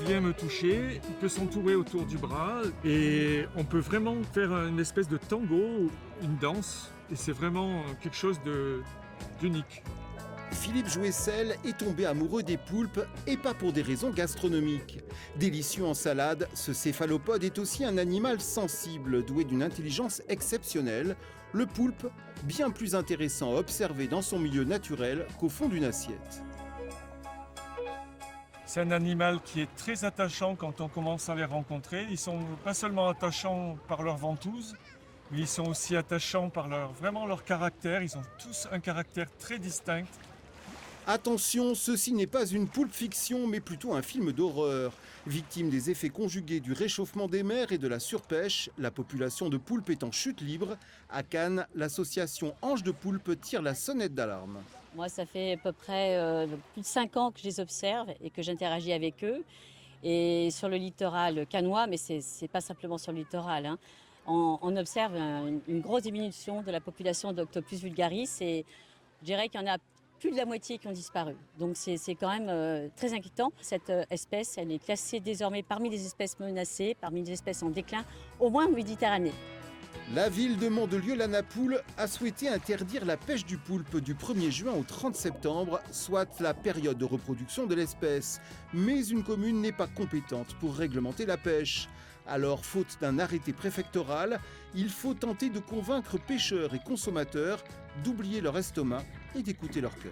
vient me toucher, il peut s'entourer autour du bras et on peut vraiment faire une espèce de tango, une danse, et c'est vraiment quelque chose d'unique. Philippe Jouessel est tombé amoureux des poulpes et pas pour des raisons gastronomiques. Délicieux en salade, ce céphalopode est aussi un animal sensible, doué d'une intelligence exceptionnelle. Le poulpe, bien plus intéressant à observer dans son milieu naturel qu'au fond d'une assiette. C'est un animal qui est très attachant quand on commence à les rencontrer. Ils sont pas seulement attachants par leur ventouse, mais ils sont aussi attachants par leur caractère. Ils ont tous un caractère très distinct. Attention, ceci n'est pas une poulpe fiction, mais plutôt un film d'horreur. Victime des effets conjugués du réchauffement des mers et de la surpêche, la population de poulpes est en chute libre. À Cannes, l'association Anges de Poulpe tire la sonnette d'alarme. Moi, ça fait à peu près plus de 5 ans que je les observe et que j'interagis avec eux. Et sur le littoral cannois, mais c'est pas simplement sur le littoral, hein, on observe une grosse diminution de la population d'Octopus vulgaris et je dirais qu'il y en a plus de la moitié qui ont disparu. Donc c'est quand même très inquiétant. Cette espèce, elle est classée désormais parmi les espèces menacées, parmi les espèces en déclin, au moins en Méditerranée. La ville de Mandelieu-la-Napoule a souhaité interdire la pêche du poulpe du 1er juin au 30 septembre, soit la période de reproduction de l'espèce. Mais une commune n'est pas compétente pour réglementer la pêche. Alors, faute d'un arrêté préfectoral, il faut tenter de convaincre pêcheurs et consommateurs d'oublier leur estomac et d'écouter leur cœur.